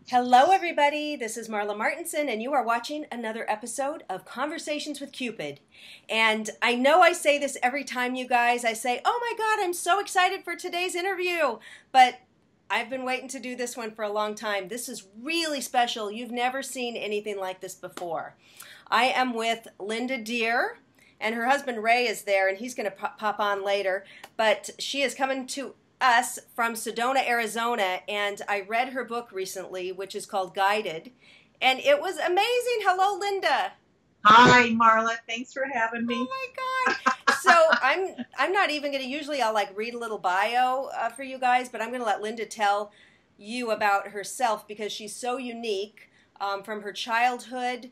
Hello everybody, this is Marla Martenson and you are watching another episode of Conversations with Cupid. And I know I say this every time, you guys. I say, oh my God, I'm so excited for today's interview. But I've been waiting to do this one for a long time. This is really special. You've never seen anything like this before. I am with Linda Deir, and her husband Ray is there, and he's going to pop on later. But she is coming to us from Sedona, Arizona, and I read her book recently, which is called Guided, and it was amazing. Hello, Linda. Hi, Marla. Thanks for having me. Oh my God. So I'm not even going to, usually I'll like read a little bio for you guys, but I'm going to let Linda tell you about herself because she's so unique from her childhood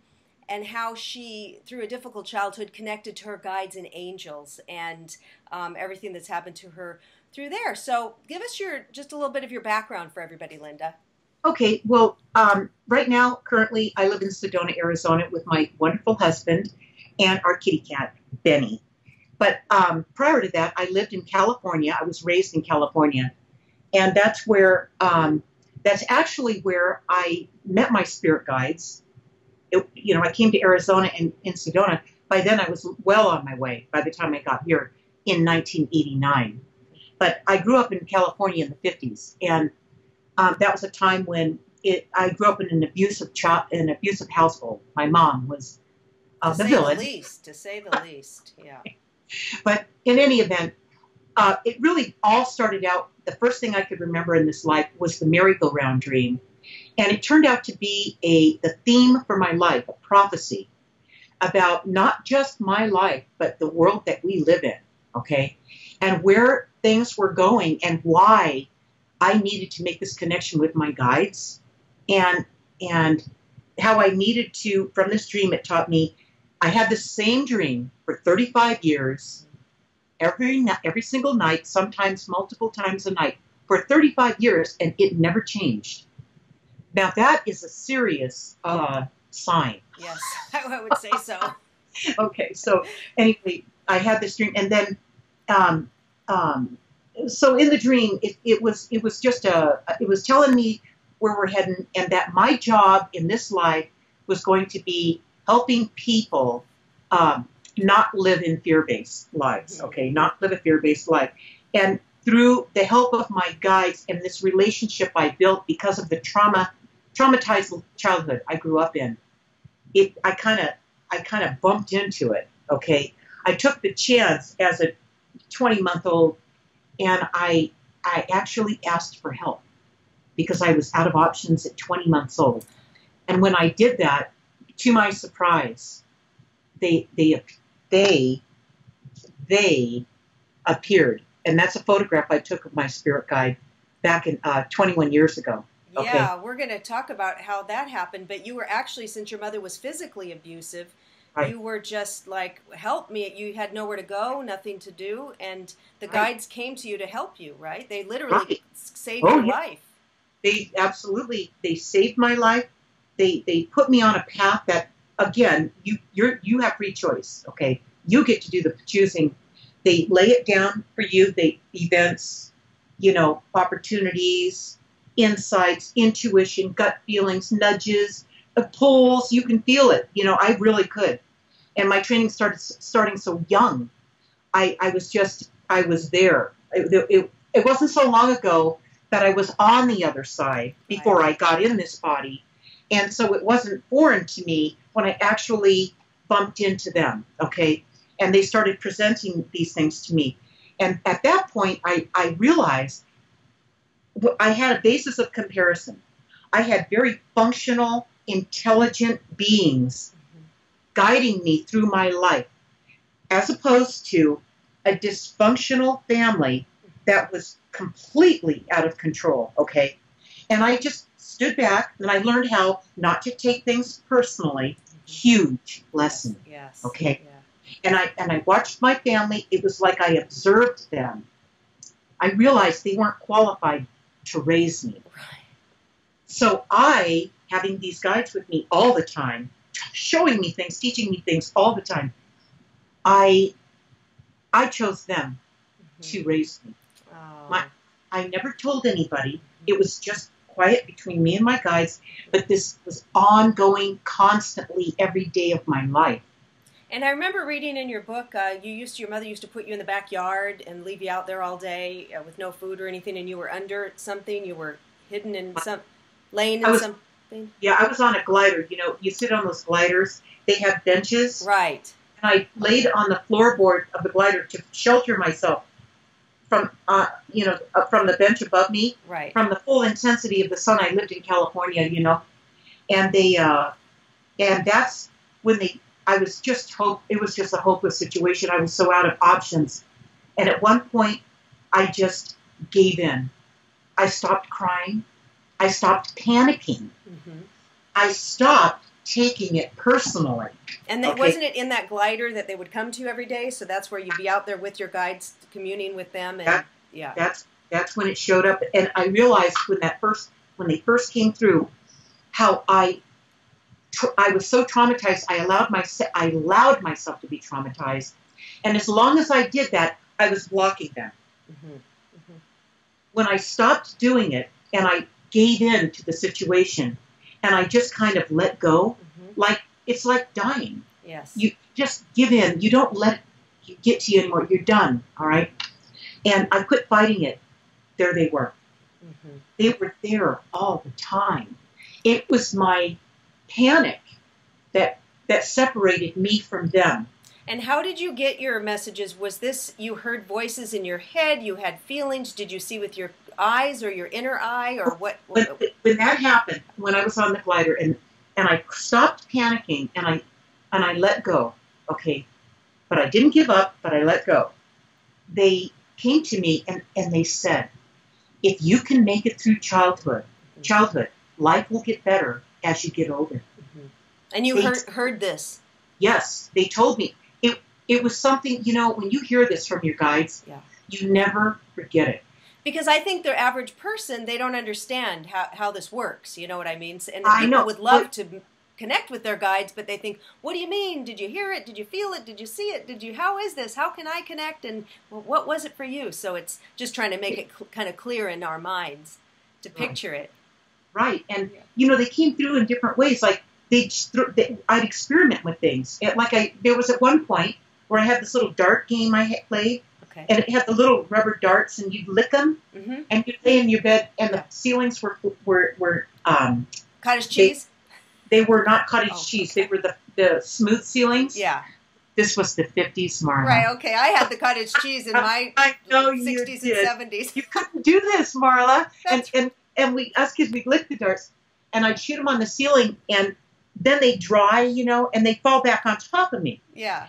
and how she, through a difficult childhood, connected to her guides and angels and everything that's happened to her through there. So give us just a little bit of your background for everybody, Linda. Okay, well, right now, currently, I live in Sedona, Arizona with my wonderful husband and our kitty cat, Benny. But prior to that, I lived in California. I was raised in California. And that's where, that's actually where I met my spirit guides. I came to Arizona and in Sedona. By then, I was well on my way by the time I got here in 1989. But I grew up in California in the 50s, and that was a time when I grew up in an abusive household. My mom was the villain. To say the least, yeah. But in any event, it really all started out, the first thing I could remember in this life was the merry-go-round dream. And it turned out to be the theme for my life, a prophecy about not just my life, but the world that we live in, okay? And where things were going and why I needed to make this connection with my guides and how I needed to, from this dream, it taught me, I had the same dream for 35 years, every single night, sometimes multiple times a night, for 35 years, and it never changed. Now that is a serious sign. Yes, I would say so. Okay, so anyway, I had this dream, and then so in the dream, it was telling me where we're heading, and that my job in this life was going to be helping people not live in fear-based lives, okay, not live a fear-based life. And through the help of my guides and this relationship I built because of the traumatized childhood I grew up in, I kind of bumped into it, okay. I took the chance as a 20-month-old, and I actually asked for help because I was out of options at 20 months old. And when I did that, to my surprise, they appeared. And that's a photograph I took of my spirit guide back in 21 years ago. Okay? Yeah, we're going to talk about how that happened. But you were actually, since your mother was physically abusive, right, you were just like, help me. You had nowhere to go, nothing to do. And the guides came to you to help you, right? They literally saved your life. They they saved my life. They put me on a path that, again, you have free choice, okay? You get to do the choosing. They lay it down for you. Events, opportunities, insights, intuition, gut feelings, nudges, pulls. You can feel it. I really could. And my training starting so young. I was there. It wasn't so long ago that I was on the other side before I got in this body. And so it wasn't foreign to me when I actually bumped into them, okay? And they started presenting these things to me. And at that point, I realized I had a basis of comparison. I had very functional, intelligent beings guiding me through my life, as opposed to a dysfunctional family that was completely out of control, okay? And I just stood back and I learned how not to take things personally. Huge lesson, okay? Yeah. And I watched my family. It was like I observed them I realized they weren't qualified to raise me. So I, having these guides with me all the time, showing me things, teaching me things all the time, I chose them to raise me. Oh. I never told anybody. It was just quiet between me and my guides, but this was ongoing constantly every day of my life. And I remember reading in your book, your mother used to put you in the backyard and leave you out there all day with no food or anything, and you were under something, you were hidden in laying in something. Yeah, I was on a glider. You know, you sit on those gliders. They have benches. Right. And I laid on the floorboard of the glider to shelter myself from, from the bench above me, right, from the full intensity of the sun. I lived in California, and and that's when it was just a hopeless situation. I was so out of options. And at one point, I just gave in. I stopped crying. I stopped panicking. Mm-hmm. I stopped taking it personally. And wasn't it in that glider that they would come to every day? So that's where you'd be out there with your guides, communing with them. And that's when it showed up. And I realized when they first came through, how I was so traumatized. I allowed myself to be traumatized. And as long as I did that, I was blocking them. Mm-hmm. Mm-hmm. When I stopped doing it and I gave in to the situation and I just kind of let go, it's like dying. Yes. You just give in. You don't let it get to you anymore. You're done. All right. And I quit fighting it. There they were. Mm-hmm. They were there all the time. It was my panic that separated me from them. And how did you get your messages? Was this, you heard voices in your head, you had feelings, did you see with your eyes or your inner eye, or what? When that happened, when I was on the glider and I stopped panicking and I let go, okay, but I didn't give up, but I let go. They came to me and they said, if you can make it through childhood, life will get better as you get older. Mm-hmm. And you heard this? Yes, they told me. It was something, when you hear this from your guides, you never forget it. Because I think the average person, they don't understand how this works. You know what I mean? And I people know. would love to connect with their guides, but they think, what do you mean? Did you hear it? Did you feel it? Did you see it? How is this? How can I connect? And what was it for you? So it's just trying to make it kind of clear in our minds to picture it. Right. And, they came through in different ways. Like, I'd experiment with things. There was at one point where I had this little dart game I had played. Okay. And it had the little rubber darts, and you'd lick them, mm-hmm. and you'd lay in your bed, and the ceilings were cottage cheese. They were not cottage cheese. Okay. They were the smooth ceilings. Yeah. This was the 50s, Marla. Right. Okay. I had the cottage cheese in my 60s and 70s. You couldn't do this, Marla. And us kids, we'd lick the darts, and I'd shoot them on the ceiling, and then they dry, and they fall back on top of me. Yeah.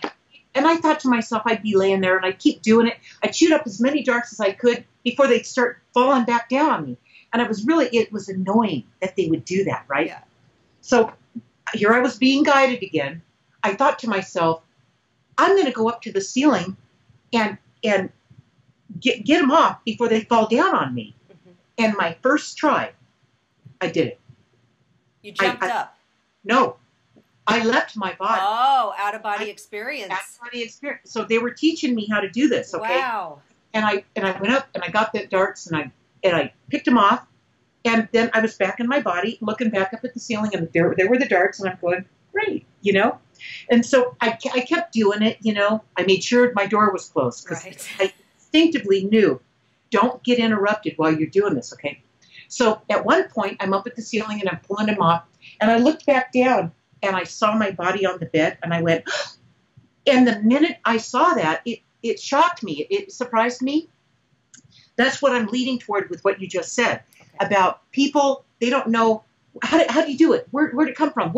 And I thought to myself, I'd be laying there, and I'd keep doing it. I'd shoot up as many darts as I could before they'd start falling back down on me. And it was annoying that they would do that, right? Yeah. So here I was being guided again. I thought to myself, I'm going to go up to the ceiling and get them off before they fall down on me. Mm-hmm. And my first try, I did it. You jumped up? No. I left my body. Oh, out-of-body experience. Out-of-body experience. So they were teaching me how to do this, okay? Wow. And I went up and I got the darts and I picked them off, and then I was back in my body, looking back up at the ceiling, and there were the darts, and I'm going, great, And so I kept doing it, I made sure my door was closed because I instinctively knew, don't get interrupted while you're doing this, okay? So at one point, I'm up at the ceiling and I'm pulling them off, and I looked back down, and I saw my body on the bed, and I went, and the minute I saw that, it shocked me. It surprised me. That's what I'm leading toward with what you just said about people. They don't know how do you do it? Where'd it come from?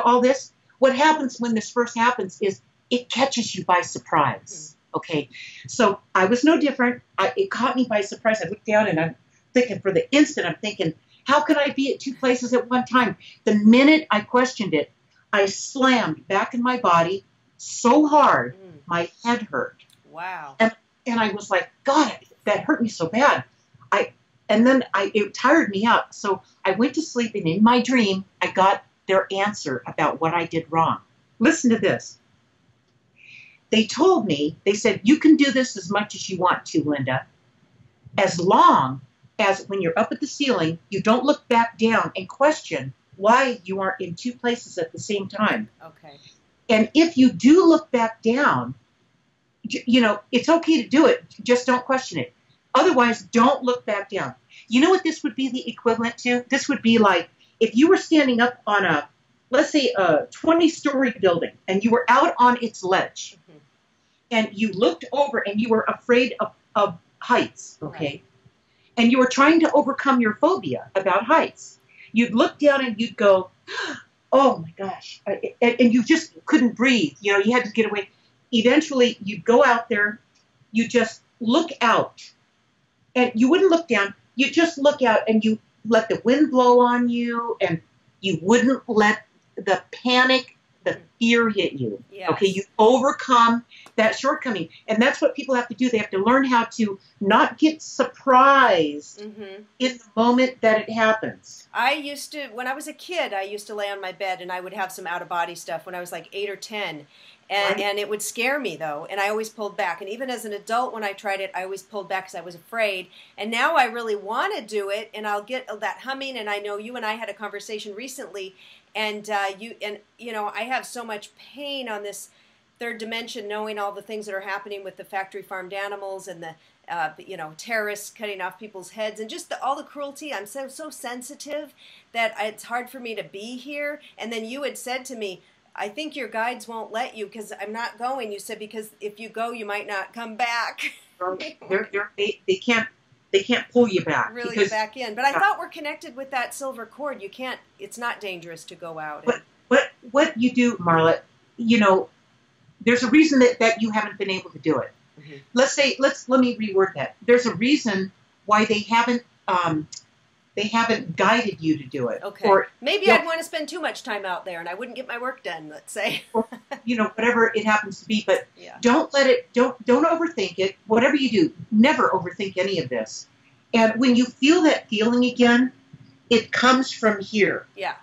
All this. What happens when this first happens is it catches you by surprise. Mm-hmm. Okay. So I was no different. It caught me by surprise. I looked down and I'm thinking for the instant, how can I be at two places at one time? The minute I questioned it, I slammed back in my body so hard, my head hurt. Wow. And I was like, God, that hurt me so bad. It tired me out. So I went to sleep, and in my dream, I got their answer about what I did wrong. Listen to this. They told me, they said, you can do this as much as you want to, Linda, as long as when you're up at the ceiling, you don't look back down and question why you aren't in two places at the same time. Okay. And if you do look back down, it's okay to do it. Just don't question it. Otherwise, don't look back down. You know what this would be the equivalent to? This would be like if you were standing up on let's say a 20-story building, and you were out on its ledge, and you looked over and you were afraid of heights, okay? Right. And you were trying to overcome your phobia about heights. You'd look down and you'd go, oh my gosh, and you just couldn't breathe. You had to get away. Eventually, you'd go out there, you just look out, and you wouldn't look down. You just look out, and you let the wind blow on you, and you wouldn't let the panic, the fear hit you. Yes. Okay, you overcome that shortcoming. And that's what people have to do. They have to learn how to not get surprised in the moment that it happens. When I was a kid, I used to lay on my bed, and I would have some out-of-body stuff when I was like 8 or 10. And it would scare me, though, and I always pulled back. And even as an adult, when I tried it, I always pulled back because I was afraid. And now I really want to do it, and I'll get that humming. And I know you and I had a conversation recently, and I have so much pain on this third dimension, knowing all the things that are happening with the factory farmed animals and the terrorists cutting off people's heads, and just all the cruelty. I'm so sensitive that it's hard for me to be here. And then you had said to me, I think your guides won't let you because I'm not going. You said because if you go, you might not come back. They can't pull you back. Really get back in. But I thought we're connected with that silver cord. You can't. It's not dangerous to go out. What you do, Marla, there's a reason that you haven't been able to do it. Mm-hmm. Let me reword that. There's a reason why they haven't guided you to do it. Okay. Or maybe I'd want to spend too much time out there and I wouldn't get my work done, let's say. Or, whatever it happens to be, but don't overthink it. Whatever you do, never overthink any of this. And when you feel that feeling again, it comes from here. Yeah.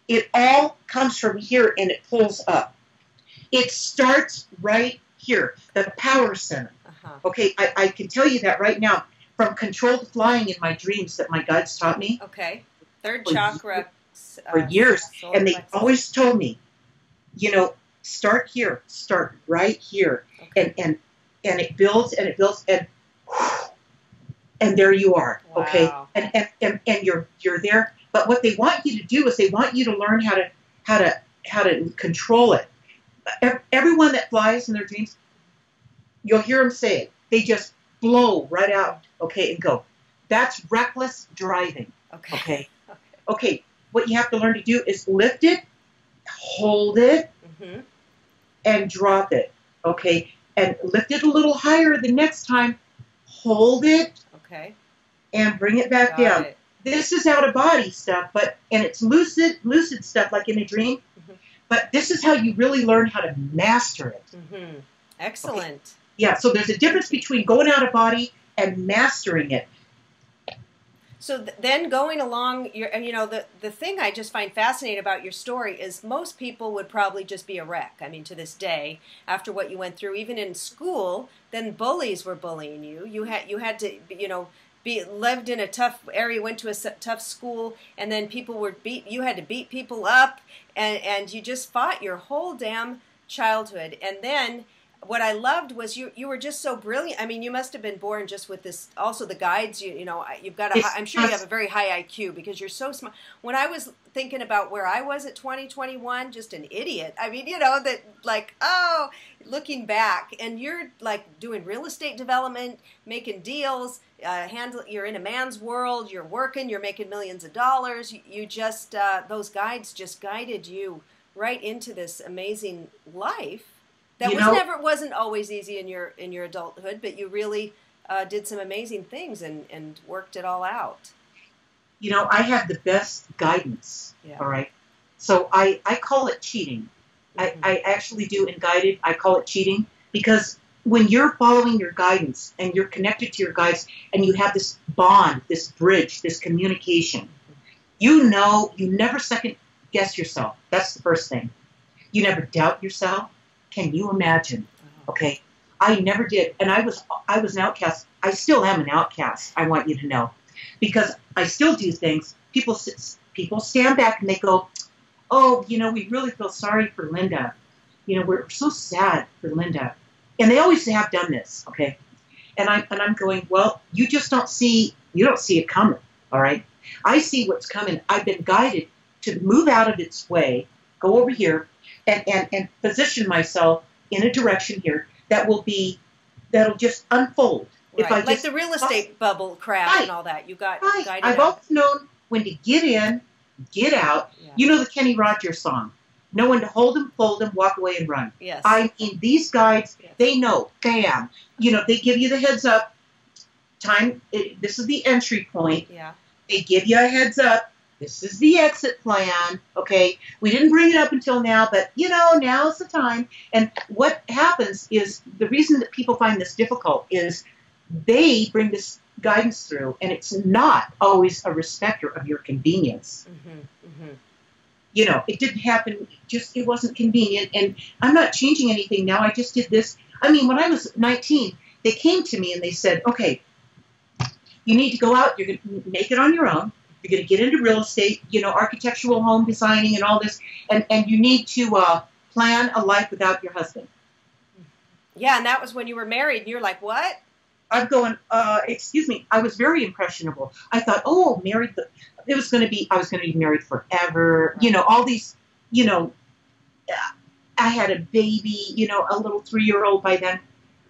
It all comes from here and it pulls up. It starts right here, the power center. Uh-huh. Okay, I can tell you that right now from controlled flying in my dreams that my guides taught me. Okay, third chakra. For years, and they always told me, start here, start right here, okay. and it builds and it builds and there you are. Wow. Okay, and you're there. But what they want you to do is they want you to learn how to control it. Everyone that flies in their dreams, you'll hear them say it. They just blow right out, okay, and go. That's reckless driving. Okay. Okay. What you have to learn to do is lift it, hold it, and drop it. Okay. And lift it a little higher the next time. Hold it. Okay. And bring it back down. It. This is out of body stuff, and it's lucid stuff like in a dream. But this is how you really learn how to master it. Excellent. Okay. Yeah, so there's a difference between going out of body and mastering it. So then going along, the thing I just find fascinating about your story is most people would probably just be a wreck. I mean, to this day, after what you went through, even in school, then bullies were bullying you. You had to, lived in a tough area, went to a tough school, and then you had to beat people up, and you just fought your whole damn childhood. And then what I loved was you were just so brilliant. I mean, you must have been born just with this. Also, the guides, you've got I'm sure you have a very high IQ because you're so smart. When I was thinking about where I was at 2021, just an idiot. I mean, looking back, and you're like doing real estate development, making deals, you're in a man's world, you're working, you're making millions of dollars. You just those guides just guided you right into this amazing life. That wasn't always easy in your adulthood, but you really did some amazing things and worked it all out. I have the best guidance. Yeah. All right, so I call it cheating. I actually do in guided. I call it cheating because when you're following your guidance and you're connected to your guides and you have this bond, this bridge, this communication, you know, you never second guess yourself. That's the first thing. You never doubt yourself. Can you imagine? Okay. I never did. And I was an outcast. I still am an outcast. I want you to know, because I still do things. People stand back and they go, oh, you know, we really feel sorry for Linda. You know, we're so sad for Linda. And they always have done this. Okay. And I'm going, well, you don't see it coming. All right. I see what's coming. I've been guided to move out of its way, go over here and position myself in a direction here that'll just unfold. Right. If I like the real estate bubble crap and all that. You got guided. I've always known when to get in, get out. Yeah. You know the Kenny Rogers song. Know when to hold them, fold them, walk away and run. Yes. I mean, these guides, yes. They know, bam. You know, they give you the heads up. This is the entry point. Yeah. They give you a heads up. This is the exit plan. Okay. We didn't bring it up until now, but you know, now's the time. And what happens is the reason that people find this difficult is they bring this guidance through, and it's not always a respecter of your convenience. Mm-hmm, mm-hmm. You know, it didn't happen, it wasn't convenient, and I'm not changing anything now. I just did this. I mean, when I was 19, they came to me and they said, okay, you need to go out, you're going to make it on your own, you're going to get into real estate, you know, architectural home designing and all this, and you need to plan a life without your husband. Yeah, and that was when you were married, and you're like, what? I'm going, excuse me, I was very impressionable. I thought, oh, I was going to be married forever. Right. You know, all these, you know, I had a baby, you know, a little 3-year-old by then.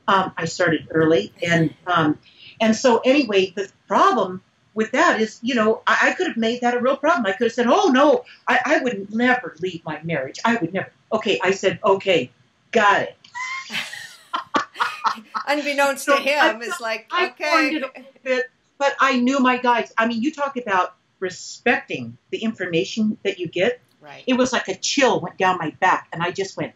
I started early. And so anyway, the problem with that is, you know, I could have made that a real problem. I could have said, oh, no, I would never leave my marriage. I would never. Okay, I said, okay, got it. Unbeknownst to him, it's like, okay. I it a bit, but I knew my guides. I mean, you talk about respecting the information that you get. Right. It was like a chill went down my back, and I just went,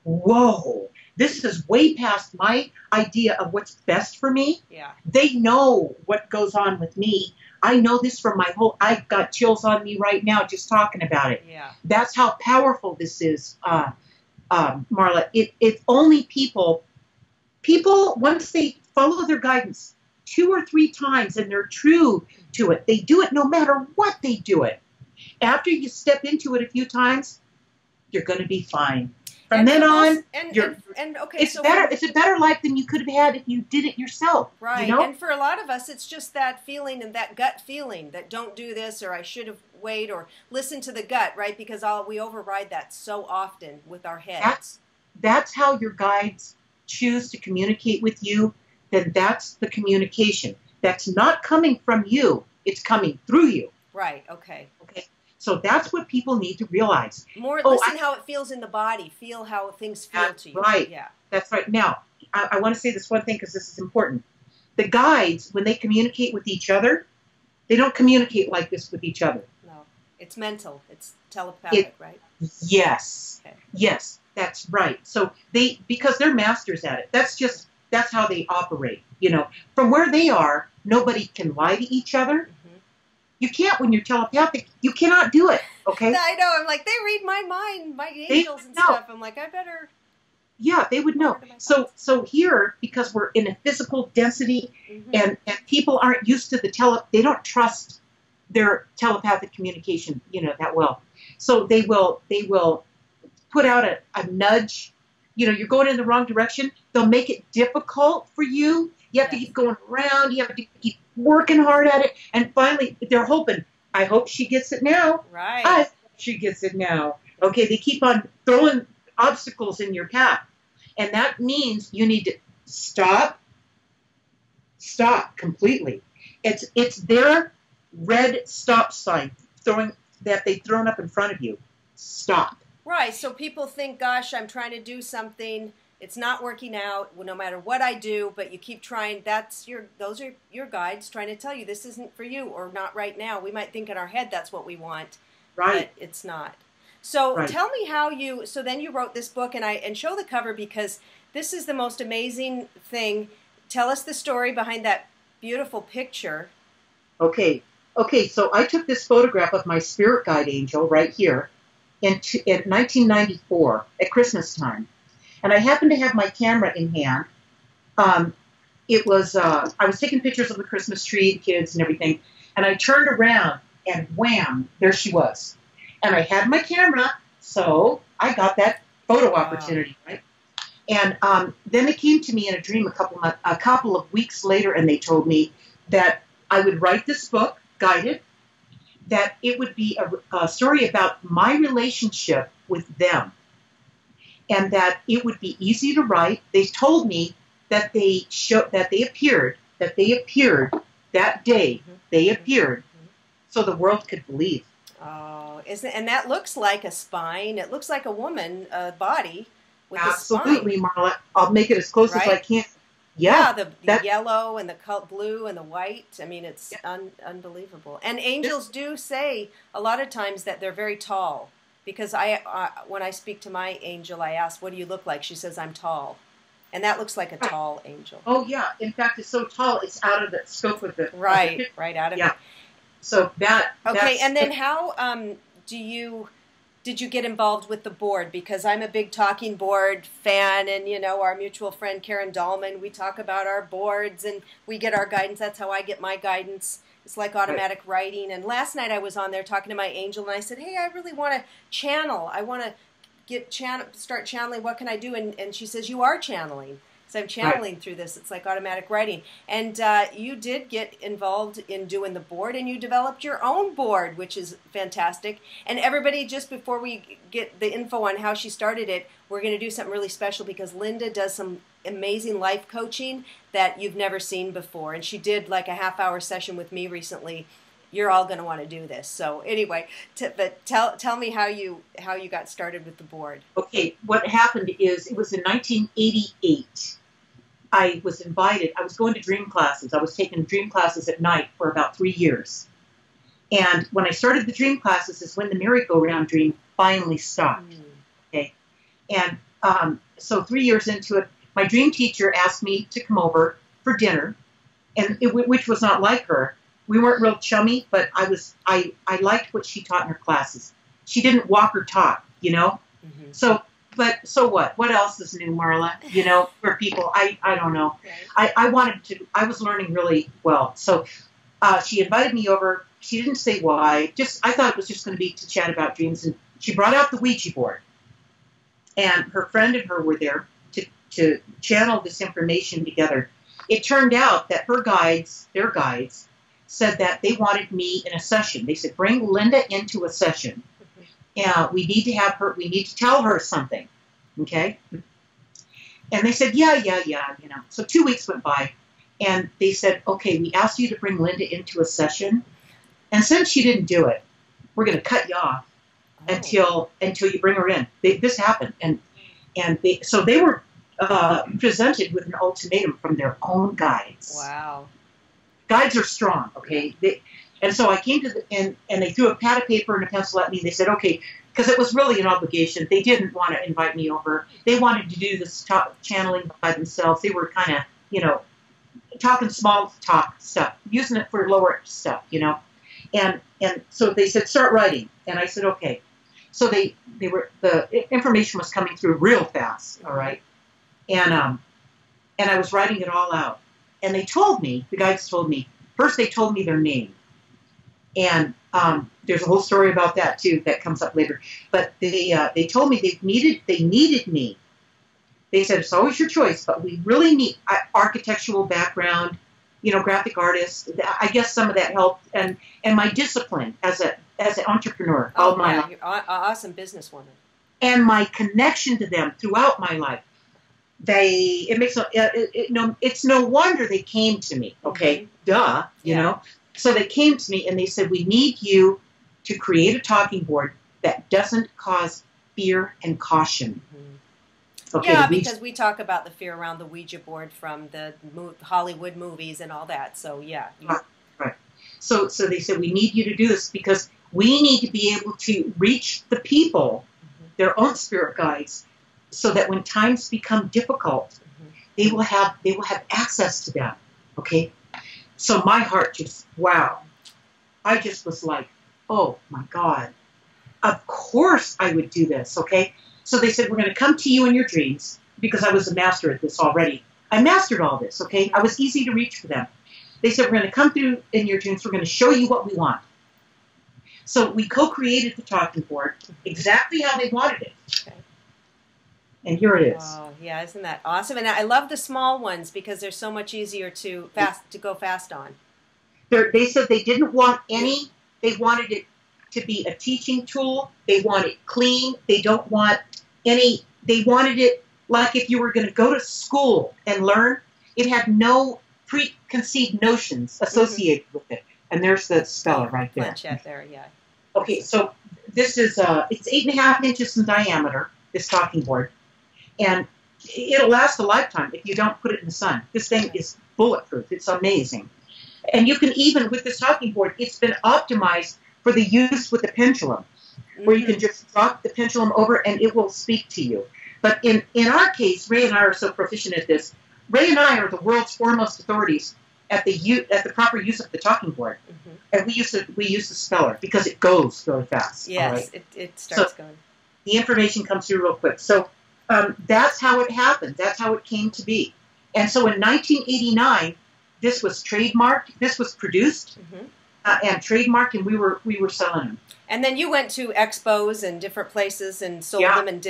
whoa, this is way past my idea of what's best for me. Yeah. They know what goes on with me. I know this from I've got chills on me right now just talking about it. Yeah. That's how powerful this is, Marla. If only people, once they follow their guidance 2 or 3 times and they're true to it, they do it no matter what they do it. After you step into it a few times, you're going to be fine. From then on, it's better. It's a better life than you could have had if you did it yourself. Right. You know? And for a lot of us, it's just that feeling and that gut feeling that don't do this, or I should have waited, or listen to the gut, right? Because we override that so often with our heads. That's how your guides choose to communicate with you. Then that's the communication. That's not coming from you. It's coming through you. Right. Okay. Okay. So that's what people need to realize. Listen how it feels in the body. Feel how things feel to you. Right. Yeah. That's right. Now, I want to say this one thing because this is important. The guides, when they communicate with each other, they don't communicate like this with each other. No. It's mental. It's telepathic, right? Yes. Okay. Yes, that's right. So because they're masters at it. That's how they operate. You know, from where they are, nobody can lie to each other. You can't when you're telepathic. You cannot do it, okay? I know. I'm like, they read my mind, my angels and stuff. I'm like, I better. Yeah, they would know. So here, because we're in a physical density, and people aren't used to they don't trust their telepathic communication, you know, that well. So they will put out a nudge. You know, you're going in the wrong direction. They'll make it difficult for you. You have to keep going around. You have to keep working hard at it. And finally, they're hoping, I hope she gets it now. Right. I hope she gets it now. Okay, they keep on throwing obstacles in your path. And that means you need to stop completely. It's their red stop sign they've thrown up in front of you. Stop. Right. So people think, gosh, I'm trying to do something. It's not working out, no matter what I do, but you keep trying. Those are your guides trying to tell you this isn't for you, or not right now. We might think in our head that's what we want, right? But it's not. So tell me how so then you wrote this book, and show the cover, because this is the most amazing thing. Tell us the story behind that beautiful picture. Okay. Okay, so I took this photograph of my spirit guide angel right here in 1994 at Christmas time. And I happened to have my camera in hand. I was taking pictures of the Christmas tree, the kids and everything. And I turned around and wham, there she was. And I had my camera, so I got that photo opportunity, right? And then they came to me in a dream a couple of weeks later, and they told me that I would write this book, guided, that it would be a story about my relationship with them, and that it would be easy to write. They told me that they appeared that day. They appeared, so the world could believe. Oh, and that looks like a spine. It looks like a woman body. Absolutely, Marla. I'll make it as close as I can. Yeah, the yellow and the blue and the white. I mean, it's unbelievable. And angels do say a lot of times that they're very tall. Because when I speak to my angel, I ask, what do you look like? She says, I'm tall. And that looks like a tall angel. Oh, yeah. In fact, it's so tall, it's out of the scope of the... Right out of it. So that... Okay, and then how did you get involved with the board? Because I'm a big Talking Board fan, and, you know, our mutual friend Karen Dahlman, we talk about our boards, and we get our guidance. That's how I get my guidance. It's like automatic writing. And last night I was on there talking to my angel, and I said, hey, I really want to channel. I want to start channeling. What can I do? And she says, you are channeling. So I'm channeling through this. It's like automatic writing. And you did get involved in doing the board, and you developed your own board, which is fantastic. And everybody, just before we get the info on how she started it, we're going to do something really special because Linda does some amazing life coaching that you've never seen before. And she did like a half-hour session with me recently. You're all going to want to do this. So anyway, but tell me how you got started with the board. Okay, what happened is it was in 1988. I was invited. I was going to dream classes. I was taking dream classes at night for about 3 years. And when I started the dream classes is when the merry-go-round dream finally stopped. Okay, and so 3 years into it, my dream teacher asked me to come over for dinner, and which was not like her. We weren't real chummy, but I liked what she taught in her classes. She didn't walk or talk, you know. So what? What else is new, Marla? You know, for people, I don't know. I was learning really well. So she invited me over. She didn't say why. I thought it was just going to be to chat about dreams. And she brought out the Ouija board. And her friend and her were there to channel this information together. It turned out that their guides, said that they wanted me in a session. They said, bring Linda into a session. We need to tell her something. Okay? And they said, yeah, you know. So 2 weeks went by, and they said, okay, we asked you to bring Linda into a session, and since she didn't do it, we're going to cut you off until you bring her in. This happened, so they were presented with an ultimatum from their own guides. Wow. Guides are strong, okay? And so I came to and they threw a pad of paper and a pencil at me, and they said, okay, because it was really an obligation. They didn't want to invite me over. They wanted to do this channeling by themselves. They were kind of, you know, talking small talk stuff, using it for lower stuff, you know. And so they said, start writing. And I said, okay. So the information was coming through real fast, all right? And I was writing it all out. And the guides told me, first they told me their name. And there's a whole story about that, too, that comes up later. But they told me they needed me. They said, it's always your choice, but we really need architectural background, you know, graphic artist. I guess some of that helped. And my discipline as an entrepreneur. Oh, yeah, you're an awesome businesswoman. And my connection to them throughout my life. It's no wonder they came to me. Okay, duh, you know. So they came to me and they said, we need you to create a talking board that doesn't cause fear and caution. Okay, yeah, because we talk about the fear around the Ouija board from the Hollywood movies and all that. So yeah. Right. So they said, we need you to do this because we need to be able to reach the people, their own spirit guides, so that when times become difficult, they will have access to them. Okay, so my heart just, wow, I just was like, oh my God, of course I would do this. Okay, so they said, we're going to come to you in your dreams, because I was a master at this already. I mastered all this. Okay, I was easy to reach for them. They said, we're going to come through in your dreams. We're going to show you what we want. So we co-created the talking board exactly how they wanted it. Okay. And here it is. Oh, yeah, isn't that awesome? And I love the small ones because they're so much easier to go fast on. They said they didn't want any. They wanted it to be a teaching tool. They want it clean. They don't want any. They wanted it like if you were going to go to school and learn. It had no preconceived notions associated with it. And there's the speller right there. Planchette there, yeah. Okay, so this is it's 8.5 inches in diameter, this talking board, and it'll last a lifetime if you don't put it in the sun. This thing is bulletproof. It's amazing. And you can even, with this talking board, it's been optimized for the use with the pendulum, where you can just drop the pendulum over and it will speak to you. But in our case, Ray and I are so proficient at this. Ray and I are the world's foremost authorities at the proper use of the talking board, and we use the speller because it goes really fast. Yes, right? it starts going. The information comes through real quick. So that's how it happened. That's how it came to be. And so in 1989, this was trademarked. This was produced and trademarked, and we were selling them. And then you went to expos and different places and sold them and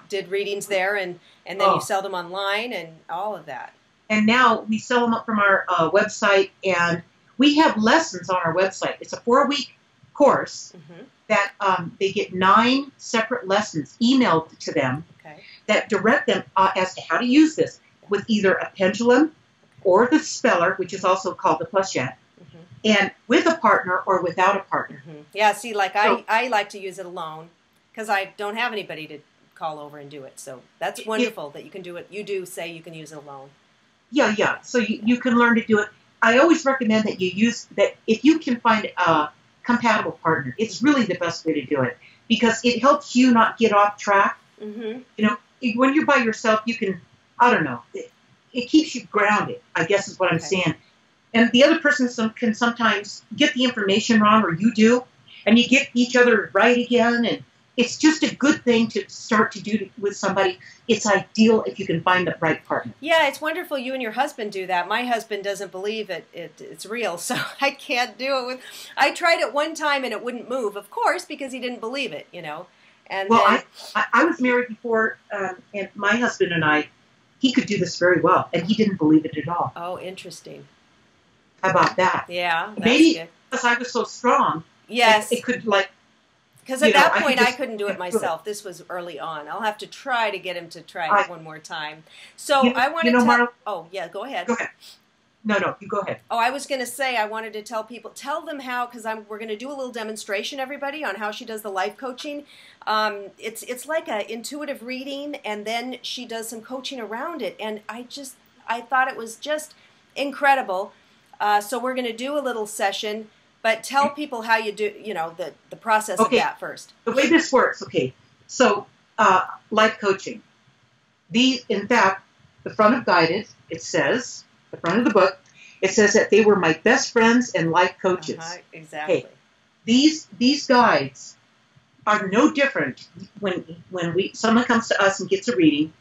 did readings there, and then you sell them online and all of that. And now we sell them up from our website, and we have lessons on our website. It's a 4-week course that they get 9 separate lessons emailed to them that direct them as to how to use this with either a pendulum or the speller, which is also called the planchette, and with a partner or without a partner. Yeah, see, like I like to use it alone because I don't have anybody to call over and do it. So that's wonderful that you can do it. You do say you can use it alone. Yeah. So you can learn to do it. I always recommend that you use that if you can find a compatible partner. It's really the best way to do it because it helps you not get off track. You know, when you're by yourself, you can, I don't know, it keeps you grounded, I guess is what I'm saying. And the other person can sometimes get the information wrong, or you do, and you get each other right again, and it's just a good thing to start to do with somebody. It's ideal if you can find the right partner. Yeah, it's wonderful you and your husband do that. My husband doesn't believe it's real, so I can't do it. I tried it one time and it wouldn't move, of course, because he didn't believe it, you know. And well, I was married before, and my husband and I, he could do this very well, and he didn't believe it at all. Oh, interesting. How about that? Yeah, that's maybe good. Because I was so strong. Yes, it could like. Because at that point, I couldn't do it myself. This was early on. I'll have to try to get him to try it one more time. So I wanted to Marla, oh, yeah, go ahead. Go ahead. No, you go ahead. Oh, I was going to say, I wanted to tell people, tell them how, because we're going to do a little demonstration, everybody, on how she does the life coaching. It's like an intuitive reading, and then she does some coaching around it. And I thought it was just incredible. So we're going to do a little session. But tell people how you do, you know, the process of that first. The way this works, so life coaching. In fact, the front of Guided, it says, the front of the book, it says that they were my best friends and life coaches. Exactly. Okay. These guides are no different when someone comes to us and gets a reading.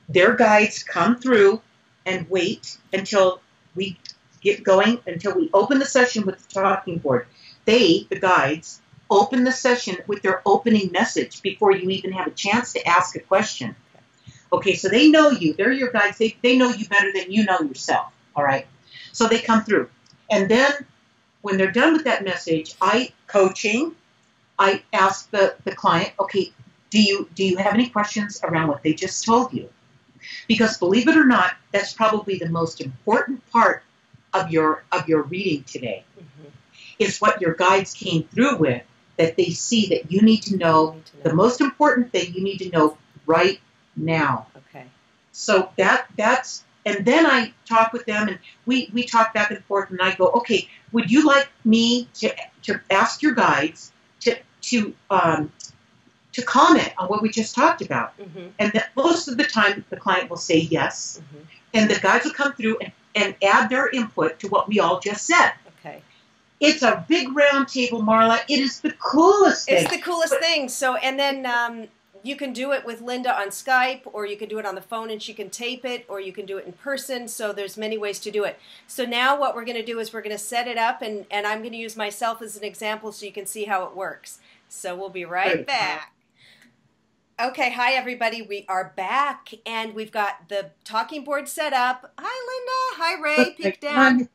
Their guides come through and wait until we get going, until we open the session with the talking board. The guides, open the session with their opening message before you even have a chance to ask a question. Okay, so they know you. They're your guides. They know you better than you know yourself, all right? So they come through. And then when they're done with that message, I ask the client, okay, do you have any questions around what they just told you? Because believe it or not, that's probably the most important part of your reading today, is what your guides came through with, that they see that you need to know, the most important thing you need to know right now. Okay. So that's, and then I talk with them, and we talk back and forth, and I go, okay, would you like me to ask your guides to to comment on what we just talked about. Mm-hmm. And that most of the time, the client will say yes. Mm-hmm. And the guides will come through and add their input to what we all just said. Okay. It's a big round table, Marla. It is the coolest thing. It's the coolest thing. So, and then you can do it with Linda on Skype, or you can do it on the phone and she can tape it, or you can do it in person. So there's many ways to do it. So now what we're going to do is we're going to set it up, and I'm going to use myself as an example so you can see how it works. So we'll be right back. Okay, hi everybody. We are back, and we've got the talking board set up. Hi Linda. Hi Ray. Peek down.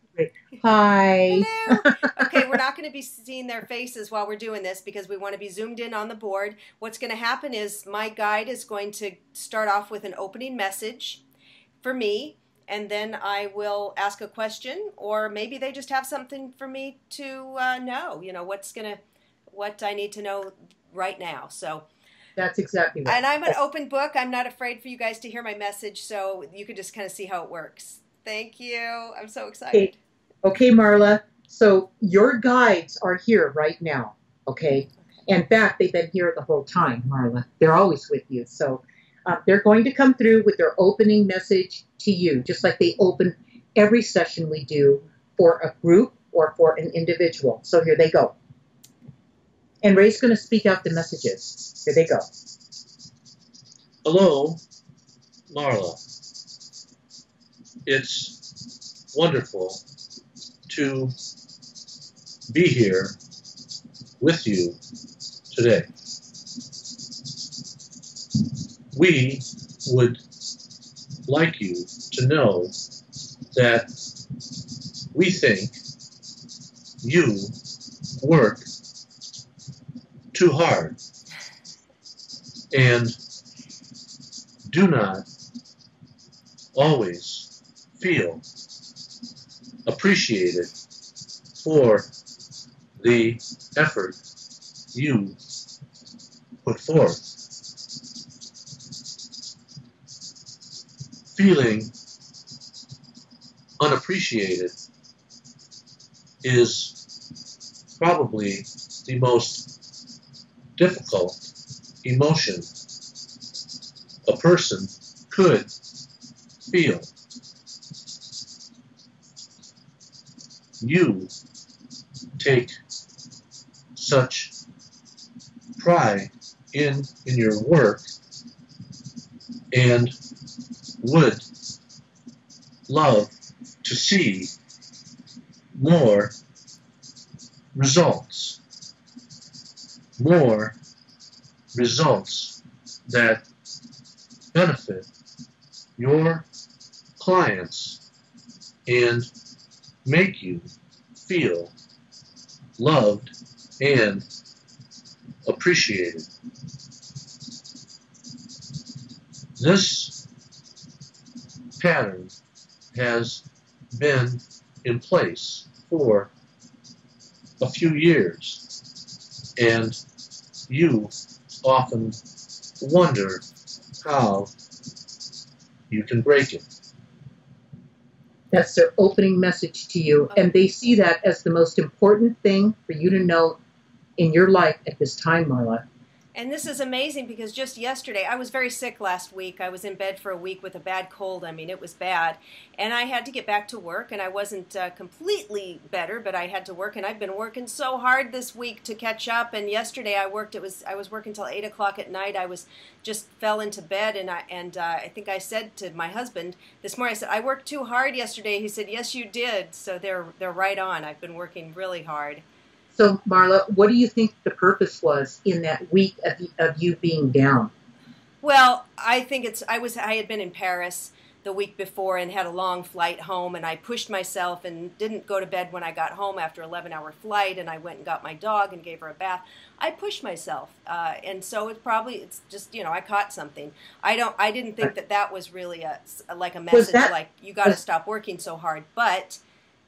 Hi. Hello. Okay, we're not going to be seeing their faces while we're doing this because we want to be zoomed in on the board. What's going to happen is my guide is going to start off with an opening message for me, and then I will ask a question, or maybe they just have something for me to know. You know, what I need to know right now. So that's exactly right. And I'm an open book. I'm not afraid for you guys to hear my message, so you can just kind of see how it works. Thank you. I'm so excited. Okay, Marla. So your guides are here right now, okay? In fact, they've been here the whole time, Marla. They're always with you. So they're going to come through with their opening message to you, just like they open every session we do for a group or for an individual. So here they go. And Ray's going to speak out the messages. Here they go. Hello, Marla. It's wonderful to be here with you today. We would like you to know that we think you work too hard and do not always feel appreciated for the effort you put forth. Feeling unappreciated is probably the most difficult emotion a person could feel. You take such pride in your work and would love to see more results that benefit your clients and make you feel loved and appreciated. This pattern has been in place for a few years, and you often wonder how you can break it. That's their opening message to you, and they see that as the most important thing for you to know in your life at this time, Marla. And this is amazing because just yesterday, I was very sick last week. I was in bed for a week with a bad cold. I mean, it was bad. And I had to get back to work, and I wasn't completely better, but I had to work, and I've been working so hard this week to catch up. And yesterday I worked, I was working till 8 o'clock at night. I just fell into bed, and I think I said to my husband this morning, I said, I worked too hard yesterday. He said, yes, you did. So they're right on. I've been working really hard. So, Marla, what do you think the purpose was in that week of you being down? Well, I think I had been in Paris the week before and had a long flight home, and I pushed myself and didn't go to bed when I got home after an 11-hour flight, and I went and got my dog and gave her a bath. I pushed myself, and so it's just, I caught something. I didn't think that was really like a message like you got to stop working so hard, but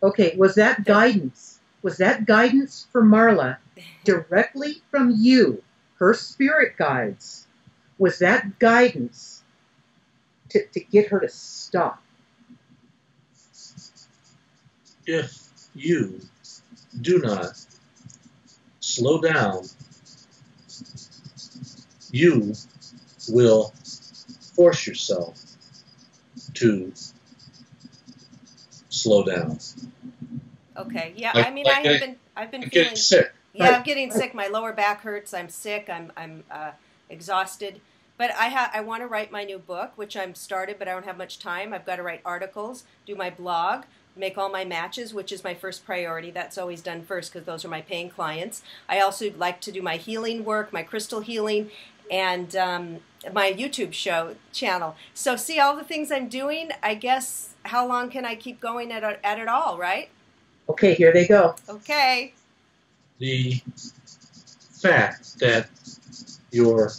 okay, was that guidance? Was that guidance for Marla directly from you, her spirit guides? Was that guidance to get her to stop? If you do not slow down, you will force yourself to slow down. Okay. Yeah. Like- I mean, like I've been You're feeling. getting sick. Yeah, Right. I'm getting sick. My lower back hurts. I'm sick. I'm exhausted. But I want to write my new book, which I'm started, but I don't have much time. I've got to write articles, do my blog, make all my matches, which is my first priority. That's always done first because those are my paying clients. I also like to do my healing work, my crystal healing, and my YouTube channel. So see all the things I'm doing. I guess how long can I keep going at it all, right? Okay, here they go. Okay. The fact that your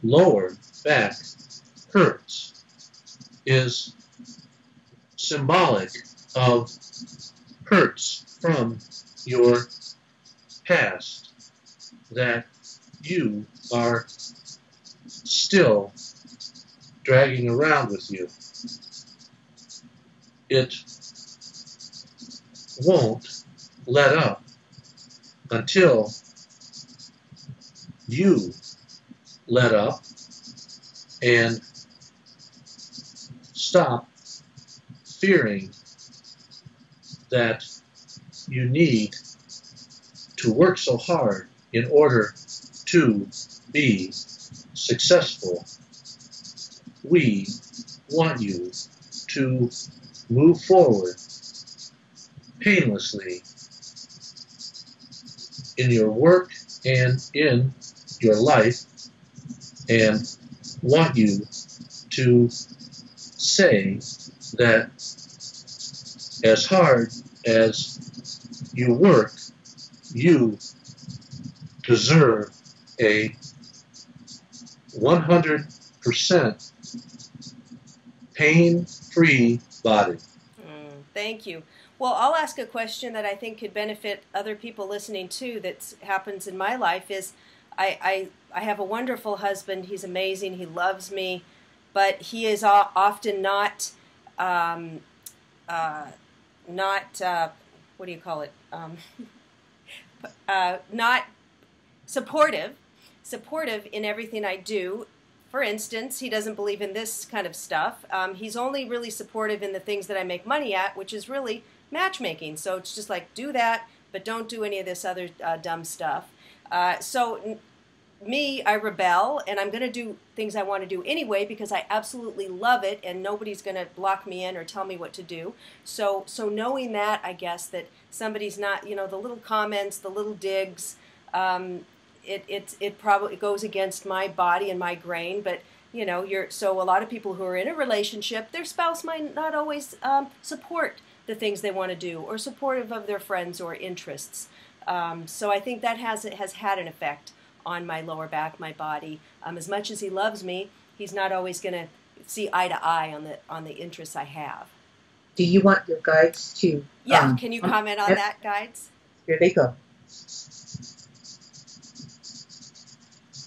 lower back hurts is symbolic of hurts from your past that you are still dragging around with you. It won't let up until you let up and stop fearing that you need to work so hard in order to be successful. We want you to move forward painlessly in your work and in your life, and want you to say that as hard as you work, you deserve a 100% pain-free body. Thank you. Well, I'll ask a question that I think could benefit other people listening too. That happens in my life. Is I have a wonderful husband. He's amazing. He loves me, but he is often not what do you call it? Not supportive in everything I do. For instance, he doesn't believe in this kind of stuff. He's only really supportive in the things that I make money at, which is really matchmaking. So it's just like, do that, but don't do any of this other dumb stuff. I rebel, and I'm going to do things I want to do anyway because I absolutely love it, and nobody's going to block me in or tell me what to do. So knowing that, I guess, that somebody's not, the little comments, the little digs, it probably goes against my body and my grain, but so a lot of people who are in a relationship, their spouse might not always support the things they want to do or supportive of their friends or interests. So I think that has had an effect on my lower back, my body. As much as he loves me, he's not always going to see eye to eye on the interests I have. Do you want your guides to... Yeah, can you comment on that, guides? Here they go.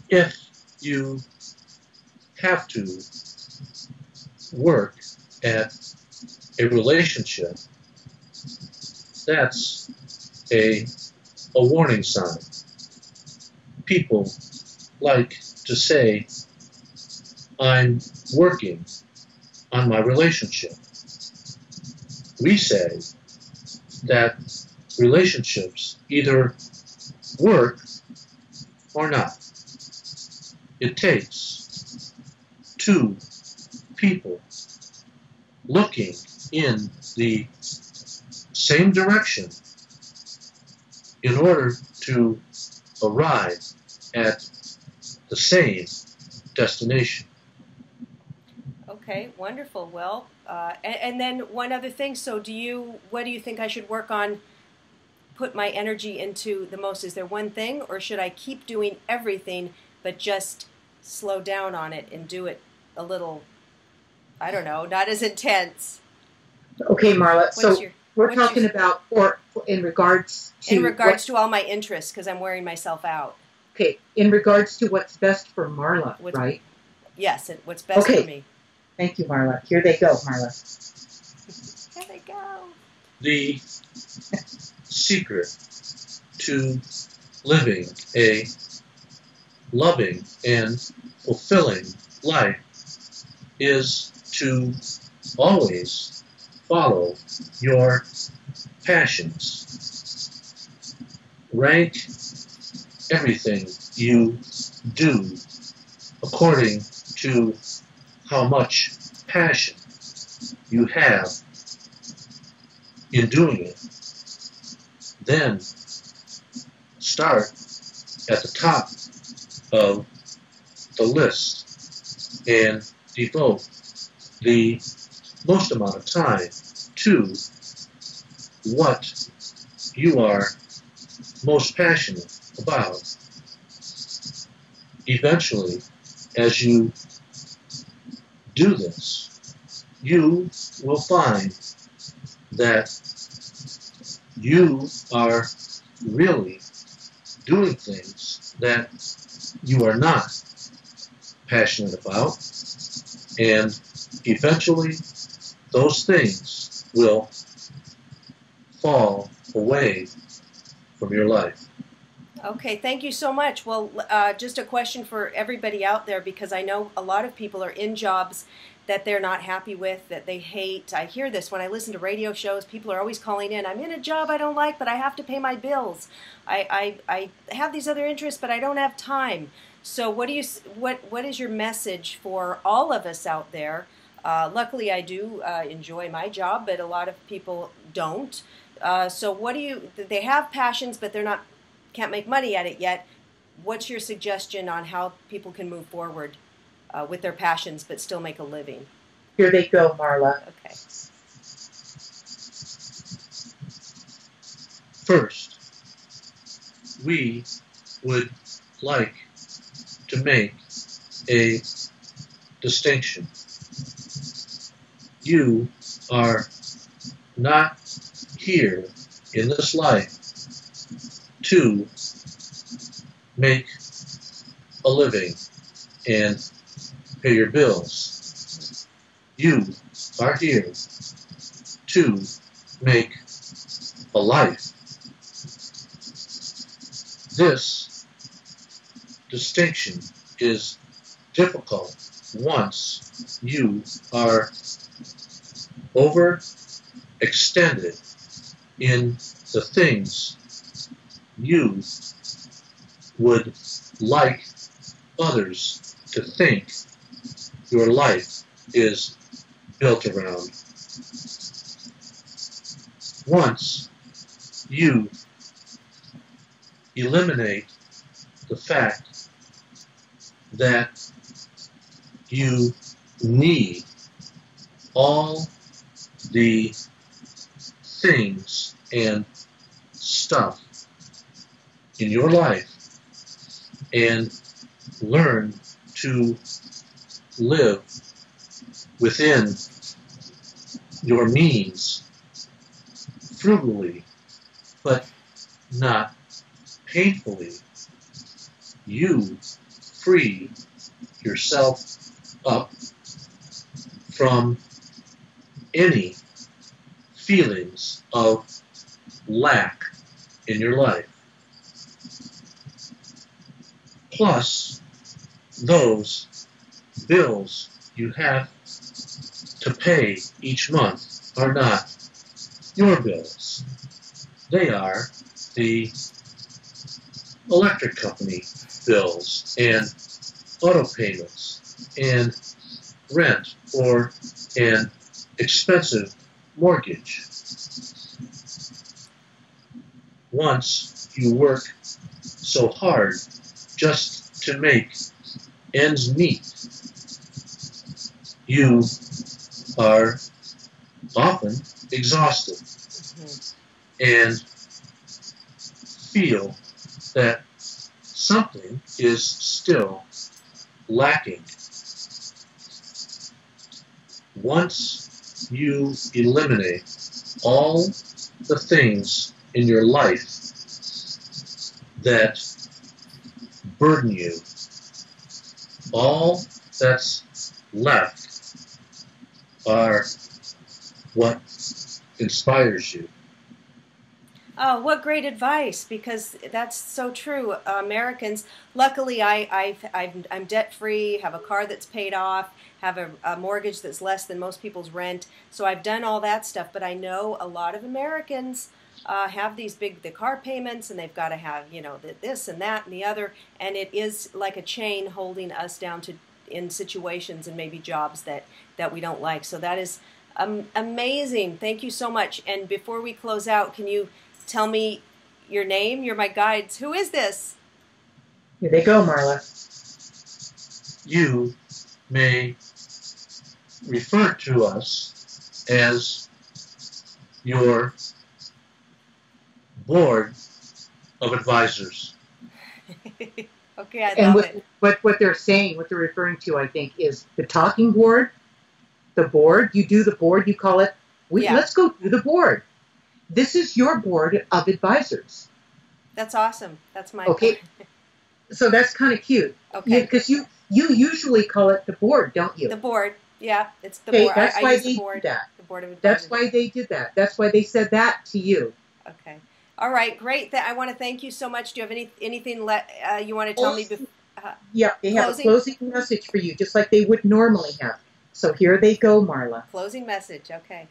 If you have to work at a relationship, that's a warning sign. People like to say, I'm working on my relationship. We say that relationships either work or not. It takes two people looking in the same direction in order to arrive at the same destination. Okay, wonderful. Well, and then one other thing. So what do you think I should work on, put my energy into the most? Is there one thing, or should I keep doing everything but just slow down on it and do it a little, I don't know, not as intense? Okay, Marla. We're talking about in regards to all my interests, because I'm wearing myself out. Okay, in regards to what's best for Marla, right? Yes, and what's best for me. Thank you, Marla. Here they go, Marla. Here they go. The secret to living a loving and fulfilling life is to always follow your passions. Rank everything you do according to how much passion you have in doing it. Then start at the top of the list and devote the most amount of time to what you are most passionate about. Eventually, as you do this, you will find that you are really doing things that you are not passionate about, and eventually those things will fall away from your life. Okay, thank you so much. Well, just a question for everybody out there, because I know a lot of people are in jobs that they're not happy with, that they hate. I hear this when I listen to radio shows. People are always calling in, I'm in a job I don't like, but I have to pay my bills. I have these other interests, but I don't have time. So what is your message for all of us out there? Luckily, I do enjoy my job, but a lot of people don't. So they have passions, but can't make money at it yet. What's your suggestion on how people can move forward with their passions but still make a living? Here they go, Marla. Okay. First, we would like to make a distinction. You are not here in this life to make a living and pay your bills. You are here to make a life. This distinction is difficult once you are overextended in the things you would like others to think your life is built around. Once you eliminate the fact that you need all the things and stuff in your life and learn to live within your means frugally, but not painfully. You free yourself up from any feelings of lack in your life. Plus, those bills you have to pay each month are not your bills. They are the electric company bills and auto payments and rent or an expensive mortgage. Once you work so hard just to make ends meet, you are often exhausted and feel that something is still lacking. Once you eliminate all the things in your life that burden you, all that's left are what inspires you. Oh, what great advice! Because that's so true. Americans, luckily, I'm debt free, have a car that's paid off, have a mortgage that's less than most people's rent. So I've done all that stuff. But I know a lot of Americans have these the car payments, and they've got to have this and that and the other, and it is like a chain holding us down to in situations and maybe jobs that we don't like. So that is amazing. Thank you so much. And before we close out, can you tell me your name? You're my guides. Who is this? Here they go, Marla. You may refer to us as your board of advisors. Okay, I love it. What they're saying, what they're referring to, I think, is the talking board, the board. You do the board, you call it. Let's go do the board. This is your board of advisors. That's awesome. That's my okay. Board. So that's kind of cute. Okay. Because you usually call it the board, don't you? The board. Yeah, it's the board. That's why they did that. The board of advisors. That's why they did that. That's why they said that to you. Okay. All right. Great. I want to thank you so much. Do you have anything you want to tell me? Yeah, they have a closing message for you, just like they would normally have. So here they go, Marla. Closing message. Okay.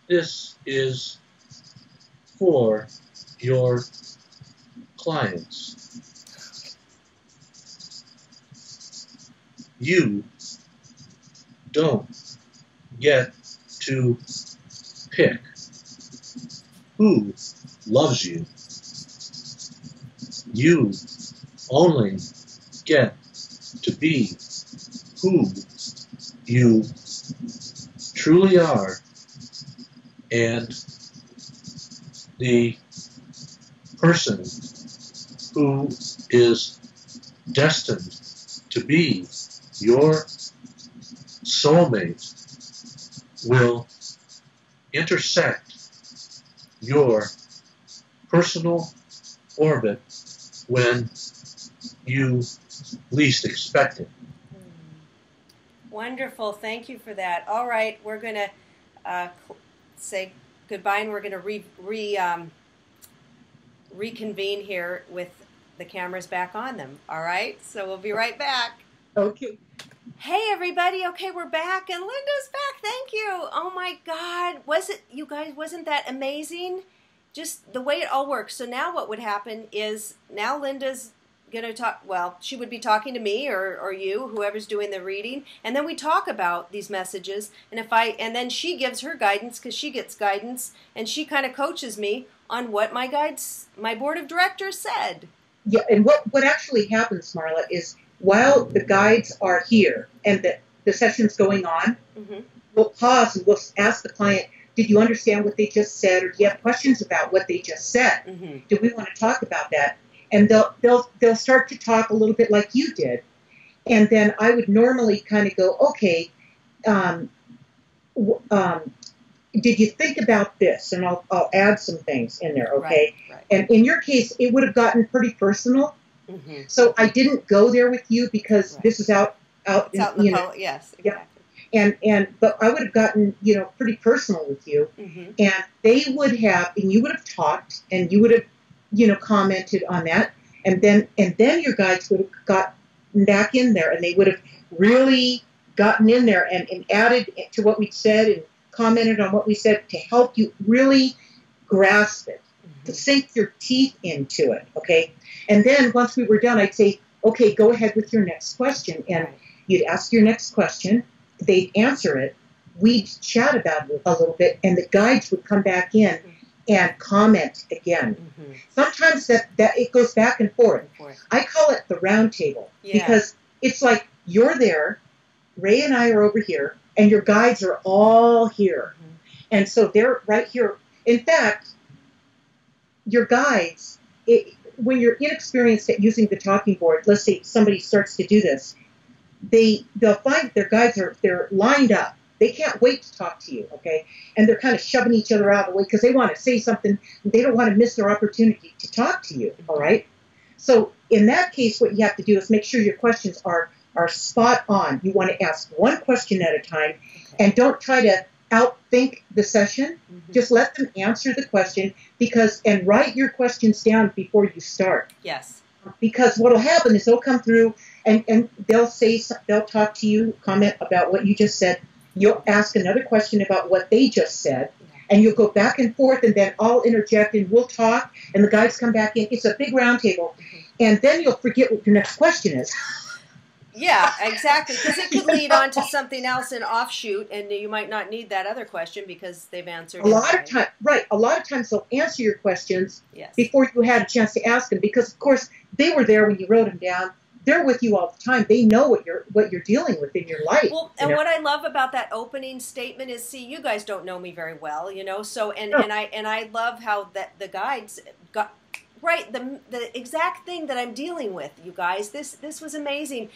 This is for your clients. You don't get to pick who loves you. You only get to be who you truly are, and the person who is destined to be your soulmate will intersect your personal orbit when you least expect it. Wonderful. Thank you for that. All right, we're going to say goodbye, and we're going to reconvene here with the cameras back on them. All right, so we'll be right back. Okay. Hey everybody. Okay, we're back, and Linda's back. Thank you. Oh my God, wasn't that amazing? Just the way it all works. So now what would happen is now Linda's going to talk, well, she would be talking to me or you, whoever's doing the reading, and then we talk about these messages, and then she gives her guidance, because she gets guidance, and she kind of coaches me on what my board of directors said. Yeah, and what actually happens, Marla, is while the guides are here and the session's going on, we'll pause and we'll ask the client, did you understand what they just said, or do you have questions about what they just said? Do we want to talk about that? And they'll start to talk a little bit like you did. And then I would normally kind of go, okay, did you think about this? And I'll add some things in there, okay? Right. And in your case, it would have gotten pretty personal. So I didn't go there with you because this is out in the yes, exactly. Yeah. But I would have gotten, pretty personal with you, and they would have, and you would have talked, and you would have, commented on that, and then your guides would have gotten back in there, and they would have really gotten in there and added to what we said and commented on what we said to help you really grasp it, to sink your teeth into it, okay? And then once we were done, I'd say, okay, go ahead with your next question, and you'd ask your next question. They'd answer it, we'd chat about it a little bit, and the guides would come back in and comment again. Sometimes that it goes back and forth. I call it the round table, because it's like you're there, Ray and I are over here, and your guides are all here. And so they're right here. In fact, your guides, when you're inexperienced at using the talking board, let's say somebody starts to do this, they'll find their guides they're lined up. They can't wait to talk to you, okay? And they're kind of shoving each other out of the way because they want to say something. They don't want to miss their opportunity to talk to you, all right? So in that case, what you have to do is make sure your questions are spot on. You want to ask one question at a time, and don't try to outthink the session. Just let them answer the question and write your questions down before you start. Yes. Because what will happen is they'll come through and they'll talk to you, comment about what you just said. You'll ask another question about what they just said, and you'll go back and forth, and then I'll interject and we'll talk, and the guys come back in. It's a big round table, and then you'll forget what your next question is. Yeah, exactly, because it could lead on to something else, an offshoot, and you might not need that other question because they've answered it. A lot of times they'll answer your questions Yes. before you had a chance to ask them, because of course they were there when you wrote them down. They're with you all the time. They know what you're dealing with in your life. Well, and what I love about that opening statement is, see, you guys don't know me very well, so and I love how that the guides got right the exact thing that I'm dealing with, you guys. This was amazing.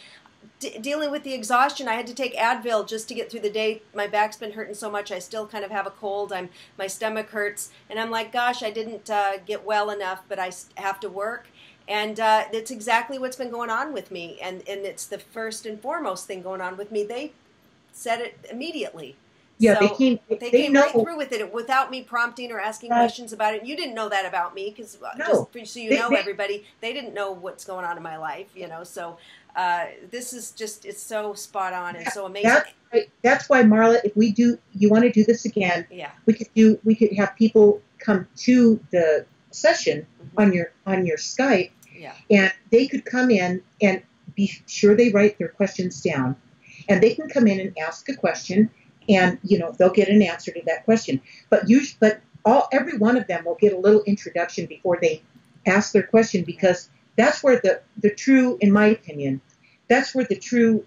Dealing with the exhaustion, I had to take Advil just to get through the day. My back's been hurting so much. I still kind of have a cold. My stomach hurts, and I'm like, gosh, I didn't get well enough, but I have to work. And it's exactly what's been going on with me, and it's the first and foremost thing going on with me. They said it immediately. Yeah, so they came know. right through with it without me prompting or asking questions about it. You didn't know that about me, because just so you know, everybody, they didn't know what's going on in my life, So this is just, it's so spot on and so amazing. That's why, Marla, if you want to do this again, we could have people come to the session on your Skype, and they could come in and be sure they write their questions down, and they can come in and ask a question, and they'll get an answer to that question. But every one of them will get a little introduction before they ask their question, because that's where the true, in my opinion, that's where the true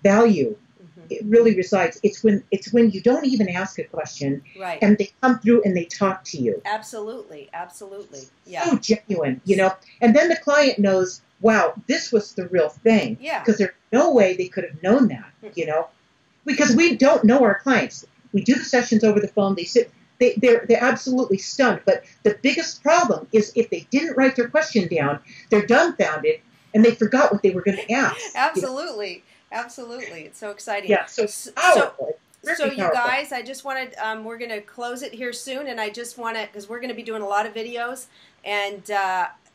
value it really resides. It's when you don't even ask a question, right, and they come through and they talk to you. Absolutely. Yeah. So genuine, And then the client knows, wow, this was the real thing. Yeah. Because there's no way they could have known that, Because we don't know our clients. We do the sessions over the phone. They sit. They're absolutely stunned. But the biggest problem is if they didn't write their question down, they're dumbfounded and they forgot what they were going to ask. Absolutely. Absolutely. It's so exciting. Yeah, so powerful. So you guys, I just wanted, we're going to close it here soon, and I just want to, because we're going to be doing a lot of videos, and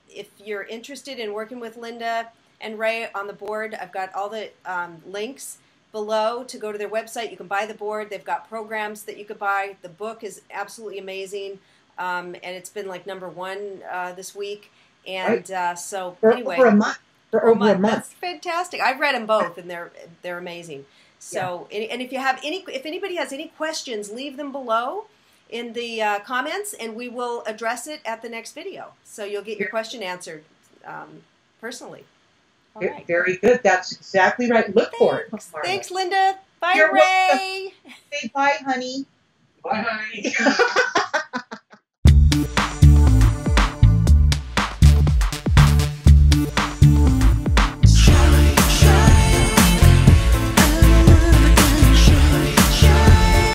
if you're interested in working with Linda and Ray on the board, I've got all the links below to go to their website. You can buy the board. They've got programs that you could buy. The book is absolutely amazing, and it's been like #1 this week, and so anyway. For over a month. That's fantastic. I've read them both, and they're amazing. So, and if anybody has any questions, leave them below in the comments, and we will address it at the next video. So you'll get your question answered personally. All right. Very good. That's exactly right. Look for it. Thanks, Linda. Bye, Ray. Say bye, honey. Bye, honey.